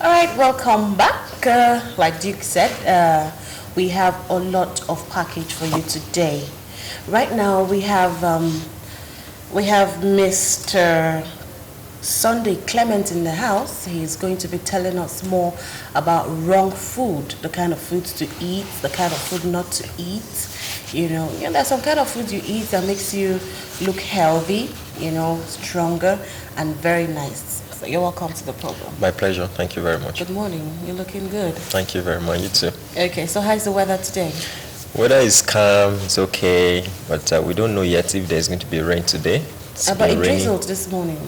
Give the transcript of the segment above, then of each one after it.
All right, welcome back. Like Duke said, we have a lot of package for you today. Right now, we have Mr. Sunday Clement in the house. He's going to be telling us more about wrong food, the kind of foods to eat, the kind of food not to eat. There's some kind of food you eat that makes you look healthy, stronger and very nice. So you're welcome to the program. My pleasure. Thank you very much. Good morning. You're looking good. Thank you very much. You too. Okay, so how's the weather today? Weather is calm. It's okay, but we don't know yet if there's going to be rain today. But it drizzled this morning.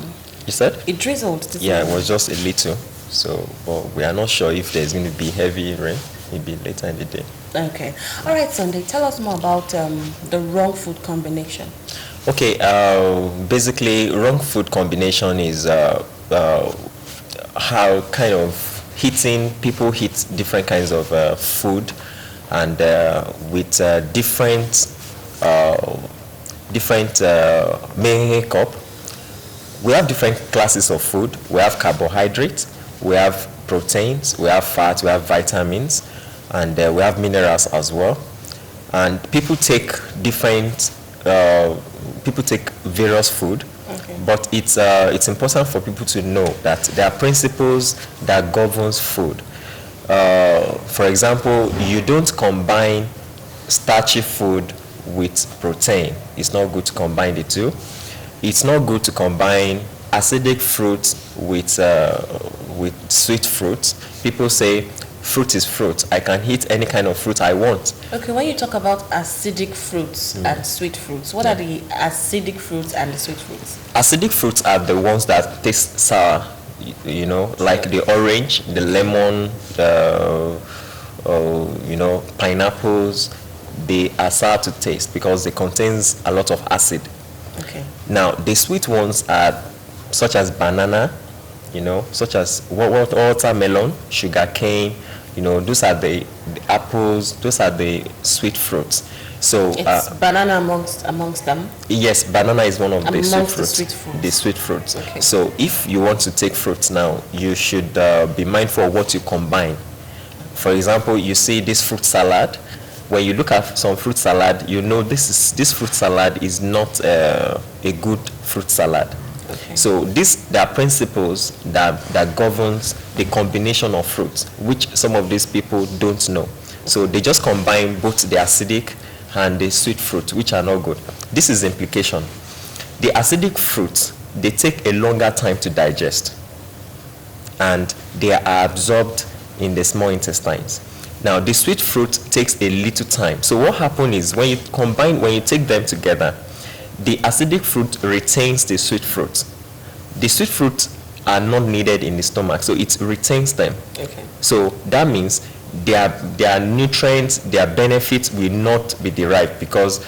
You said? It drizzled this morning. Yeah, it was just a little. So, but we are not sure if there's going to be heavy rain. Maybe later in the day. Okay. All right, Sunday. Tell us more about the wrong food combination. Okay. Basically, wrong food combination is how kind of people eat different kinds of food, and with different makeup. We have different classes of food. We have carbohydrates, we have proteins, we have fat, we have vitamins, and we have minerals as well. And people take various food. Okay. But it's important for people to know that there are principles that governs food. For example, you don't combine starchy food with protein. It's not good to combine the two. It's not good to combine acidic fruits with sweet fruits. People say fruit is fruit. I can eat any kind of fruit I want. Okay, when you talk about acidic fruits and sweet fruits, what are the acidic fruits and the sweet fruits? Acidic fruits are the ones that taste sour, like the orange, the lemon, pineapples. They are sour to taste because they contains a lot of acid. Okay. Now, the sweet ones are such as banana, such as watermelon, sugar cane. Those are the apples. Those are the sweet fruits. So it's banana amongst them. Yes, banana is one of the sweet fruits. The sweet fruits. Okay. So if you want to take fruits now, you should be mindful of what you combine. For example, you see this fruit salad. When you look at some fruit salad, this fruit salad is not a good fruit salad. Okay. So there are principles that governs the combination of fruits, which some of these people don't know. So they just combine both the acidic and the sweet fruit, which are not good. This is the implication. The acidic fruits, they take a longer time to digest, and they are absorbed in the small intestines. Now, the sweet fruit takes a little time. So what happens is when you take them together, the acidic fruit retains the sweet fruit. The sweet fruits are not needed in the stomach, so it retains them. Okay. So that means their nutrients, their benefits will not be derived because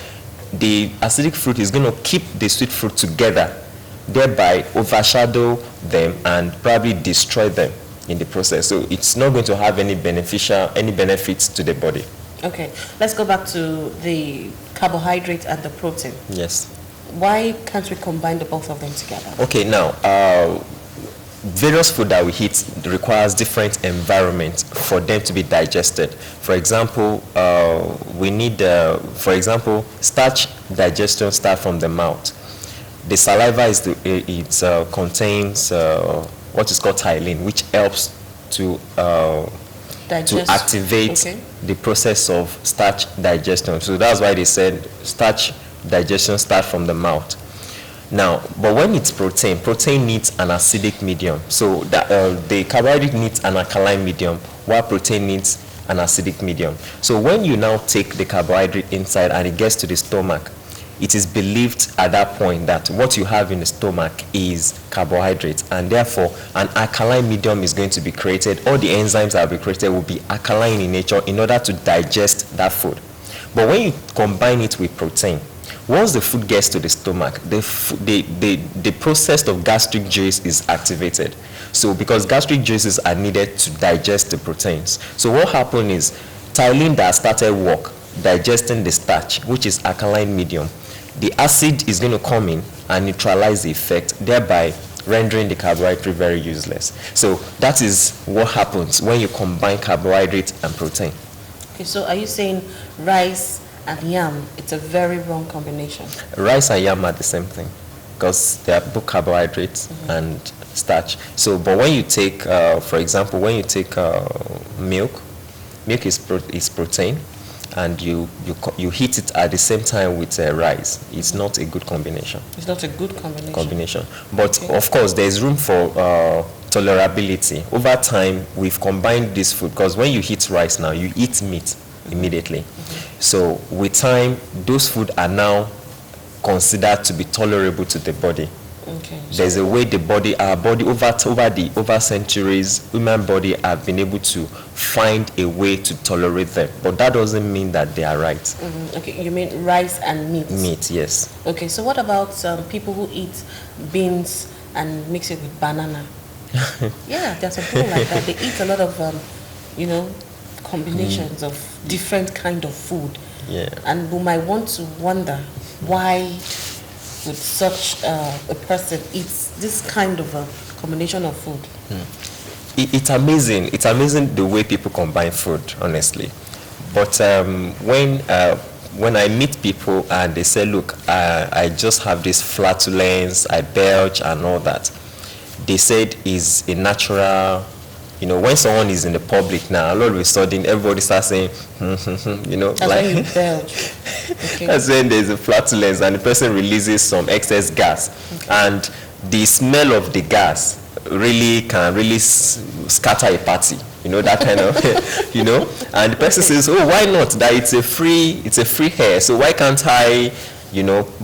the acidic fruit is going to keep the sweet fruit together, thereby overshadow them and probably destroy them in the process. So it's not going to have any benefits to the body. Okay, let's go back to the carbohydrate and the protein. Yes. Why can't we combine the both of them together? Okay, now various food that we eat requires different environments for them to be digested. For example, we need, starch digestion start from the mouth. The saliva contains what is called ptyalin, which helps to activate the process of starch digestion. So that's why they said starch digestion starts from the mouth. Now, but when it's protein needs an acidic medium. So the carbohydrate needs an alkaline medium, while protein needs an acidic medium. So when you now take the carbohydrate inside and it gets to the stomach, it is believed at that point that what you have in the stomach is carbohydrates, and therefore an alkaline medium is going to be created. All the enzymes that will be created will be alkaline in nature in order to digest that food. But when you combine it with protein, once the food gets to the stomach, the process of gastric juice is activated. So because gastric juices are needed to digest the proteins. So what happened is ptyalin that started work digesting the starch, which is alkaline medium, the acid is going to come in and neutralize the effect, thereby rendering the carbohydrate very useless. So that is what happens when you combine carbohydrate and protein. Okay, so are you saying rice and yam, it's a very wrong combination? Rice and yam are the same thing because they are both carbohydrates and starch. So, but when you take, for example, when you take milk is protein, and you heat it at the same time with rice. It's not a good combination. It's not a good combination. But of course, there's room for tolerability. Over time, we've combined this food because when you heat rice now, you eat meat immediately. So with time, those food are now considered to be tolerable to the body. Okay. There's a way our body over centuries, human body have been able to find a way to tolerate them, but that doesn't mean that they are right. Okay, you mean rice and meat? Meat, yes. Okay, so what about people who eat beans and mix it with banana? Yeah, there's some people like that. They eat a lot of, combinations of different kind of food. Yeah. And we might want to wonder why would such a person eat this kind of a combination of food? It's amazing. It's amazing the way people combine food, honestly. But when I meet people and they say, look, I just have this flatulence, I belch and all that, they said is a natural, when someone is in the public now, all of a sudden everybody starts saying, That's like when you belch. Okay. That's when there's a flatulence and the person releases some excess gas. Okay. And the smell of the gas can really scatter a party, that kind of, and the person says, oh, why not? That it's a free hair, so why can't I,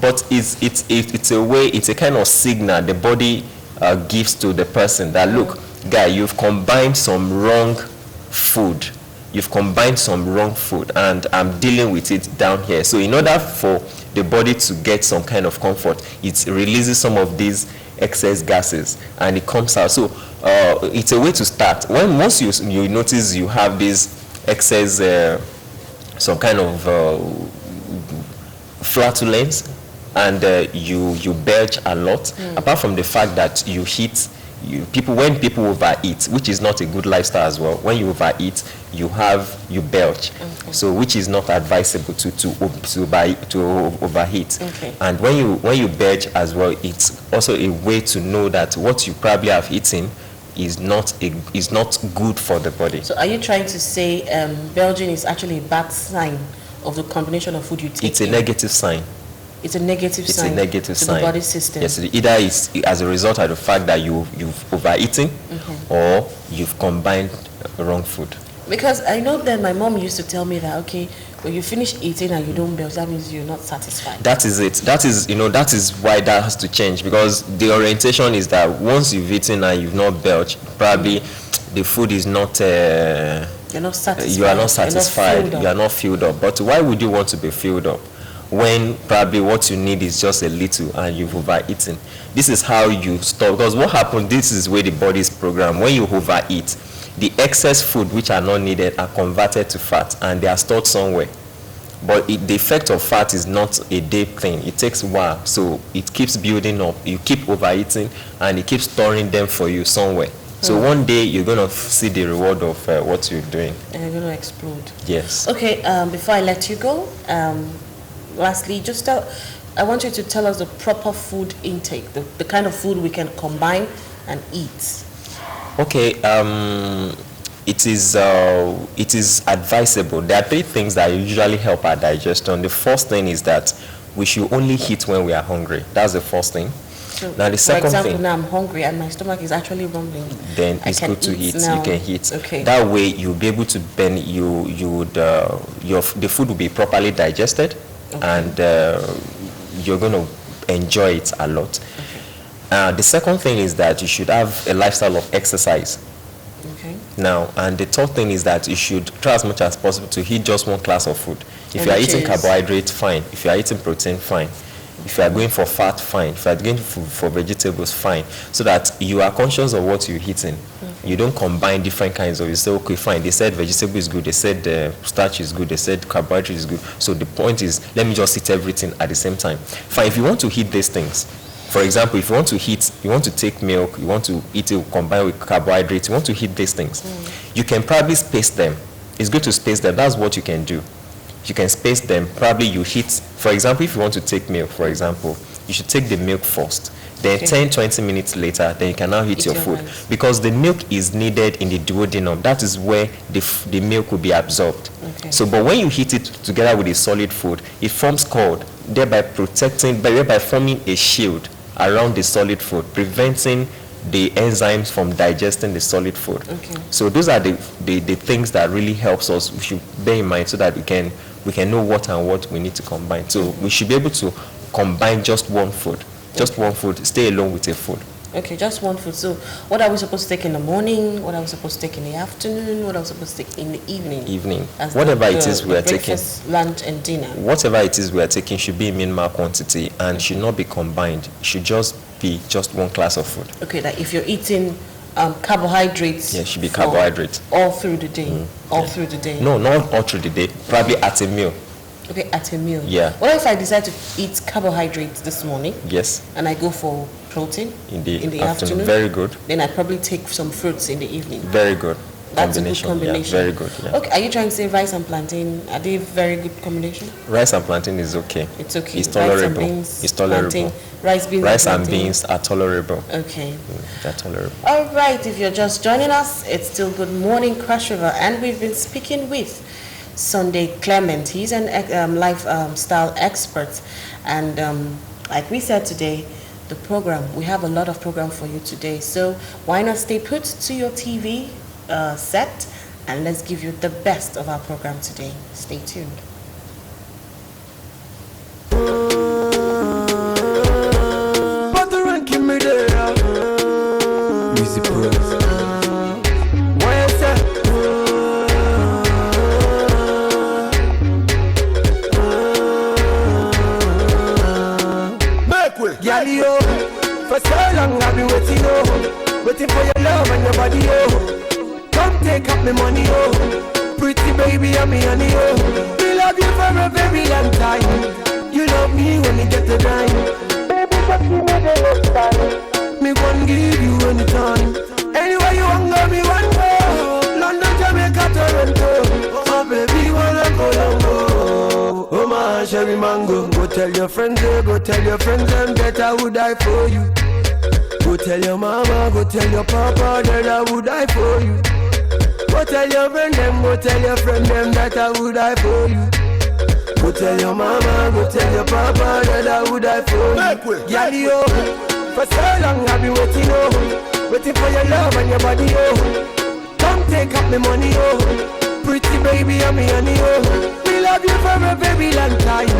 but it's a way, it's a kind of signal the body gives to the person that, look, guy, you've combined some wrong food. And I'm dealing with it down here. So in order for the body to get some kind of comfort, it releases some of these excess gases and it comes out. So it's a way to start. When most you notice you have this excess, some kind of flatulence, and you belch a lot, apart from the fact that you heat, when people overeat, which is not a good lifestyle as well. When you overeat, you belch, so which is not advisable to overheat. Okay. And when you belch as well, it's also a way to know that what you probably have eaten is not good for the body. So are you trying to say belching is actually a bad sign of the combination of food you take? It's a negative sign. It's a negative sign to the body system. Yes, either it's as a result of the fact that you've overeaten or you've combined wrong food. Because I know that my mom used to tell me that, okay, when you finish eating and you don't belch, that means you're not satisfied. That is it. That is why that has to change, because the orientation is that once you've eaten and you've not belched, probably the food is not... you're not satisfied. You are not satisfied. You are not filled up. But why would you want to be filled up when probably what you need is just a little and you've overeaten? This is how you stop, because what happens, this is where the body is programmed. When you overeat, the excess food which are not needed are converted to fat and they are stored somewhere. But the effect of fat is not a day thing. It takes a while, so it keeps building up. You keep overeating and it keeps storing them for you somewhere. So one day you're going to see the reward of what you're doing. And you're going to explode. Yes. Okay, before I let you go, lastly, I want you to tell us the proper food intake, the kind of food we can combine and eat. Okay, it is advisable. There are 3 things that usually help our digestion. The first thing is that we should only eat when we are hungry. That's the first thing. So now the second for example, thing, now I'm hungry and my stomach is actually rumbling. Then it's good to eat. Now. You can eat. Okay. That way you'll be able to the food will be properly digested, and you're going to enjoy it a lot. Okay. The second thing is that you should have a lifestyle of exercise. Okay. Now, and the third thing is that you should try as much as possible to eat just one class of food. If you are eating carbohydrate, fine. If you are eating protein, fine. If you are going for fat, fine. If you are going for vegetables, fine. So that you are conscious of what you're eating. You don't combine different kinds of. You say, okay, fine. They said vegetable is good. They said starch is good. They said carbohydrate is good. So the point is, let me just eat everything at the same time. Fine. If you want to eat these things, For example, if you want to take milk, you want to eat it combined with carbohydrates, you want to eat these things, you can probably space them. It's good to space them. That's what you can do. You can space them. Probably you heat, for example, if you want to take milk, for example, you should take the milk first. Then 10-20 minutes later, then you can now eat your food. Because the milk is needed in the duodenum. That is where the milk will be absorbed. Okay. So, but when you heat it together with a solid food, it forms cold, thereby forming a shield around the solid food, preventing the enzymes from digesting the solid food. Okay. So those are the things that really helps us. We should bear in mind so that we can know what and what we need to combine. So we should be able to combine just one food. Just one food. Stay alone with a food. Okay, just one food. So what are we supposed to take in the morning? What are we supposed to take in the afternoon? What are we supposed to take in the evening? Whatever it is we are taking. Breakfast, lunch, and dinner. Whatever it is we are taking should be in minimal quantity and should not be combined. It should just be just one class of food. Okay, like if you're eating carbohydrates. Yeah, it should be carbohydrates. All through the day. Through the day. No, not all through the day. Probably at a meal. Okay, at a meal. Yeah. What if I decide to eat carbohydrates this morning? Yes. And I go for protein in the afternoon? Very good. Then I probably take some fruits in the evening. Very good. That's a good combination. Yeah, very good. Yeah. Okay, are you trying to say rice and plantain? Are they very good combination? Rice and plantain is okay. It's okay. It's tolerable. Rice and beans, it's tolerable. Plantain, rice and beans are tolerable. Okay. They're tolerable. All right, if you're just joining us, it's still Good Morning Crush River, and we've been speaking with Sunday Clement. He's an lifestyle expert, and like we said today, the program, we have a lot of program for you today, so why not stay put to your TV set, and let's give you the best of our program today. Stay tuned. Music Pros. Yo, for so long I've been waiting, waiting for your love and your body, come take up my money, pretty baby, I'm me honey, we love you for a very long time. You love me when you get the dime, baby, just give me the next time. Me gon' give you anytime. Anywhere you want go, me want go. London, Jamaica, Toronto. Oh baby, wanna go Longo. Oh my cherry mango. Go tell your friends, go tell your friends them that I would die for you. Go tell your mama, go tell your papa that I would die for you. Go tell your friend them, go tell your friend them that I would die for you. Go tell your mama, go tell your papa that I would die for you. Yali, for so long I've been waiting, waiting for your love and your body, come take up my money, pretty baby, I'm me honey, we love you for a very long time.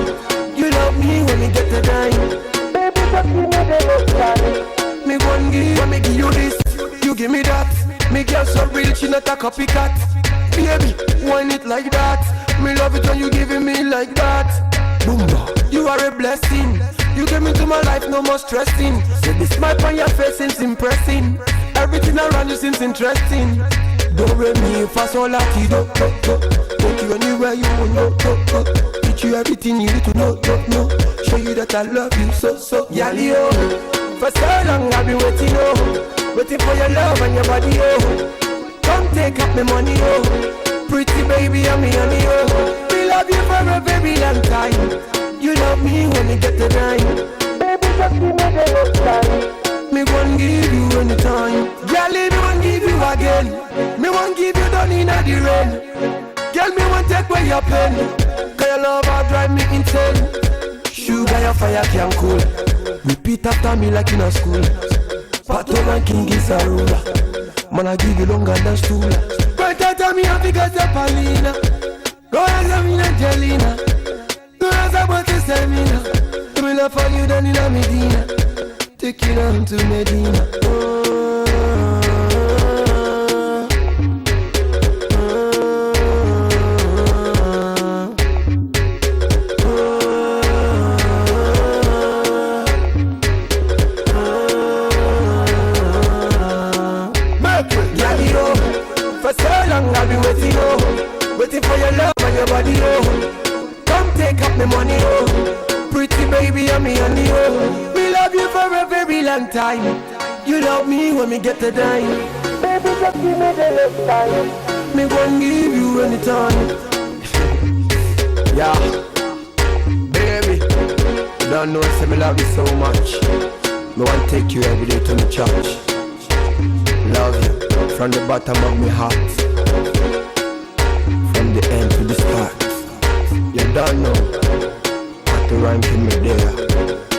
You love me when you get the dime, baby, just give me the next time. Me gon' give you this, you give me that. Me girl so real, she not a copycat. Baby, whine it like that. Me love it when you giving me like that. Boomba, you are a blessing. You came into my life, no more stressing. So the smile on your face seems impressing. Everything around you seems interesting. Don't read me if I so lucky, do. Take you anywhere you want, no. Teach you everything you need to know. Show you that I love you so. Yali, for so long I've been waiting, waiting for your love and your body, come take up my money, pretty baby, I'm me honey, we love you for a very long time. You love me when you get the dime, baby, just give me the next time. Me gon' give you anytime. Girl, me won't give you again. Me won't give you down in the rain. Girl, me won't take away your pain. Cause your love will drive me insane. Sugar, your fire can cool. Repeat after me like in a school. Patron and king is a ruler. Man, I give you longer than stool. Right out of me, I figure the Palina. Go as a me, Angelina. Go as a boy, Semina. Me love for you, down in a Medina. Take you down to Medina. For so long I've been waiting, waiting for your love and your body, come take up my money, pretty baby, I'm me honey, we love you forever. one time. You love me when me get a dime. Baby, just give me the left time. Me gon' give you anytime. Yeah, baby, you don't know say me love you so much. Me want take you every day to me church. Love you from the bottom of my heart, from the end to the start. You don't know how to rank me there.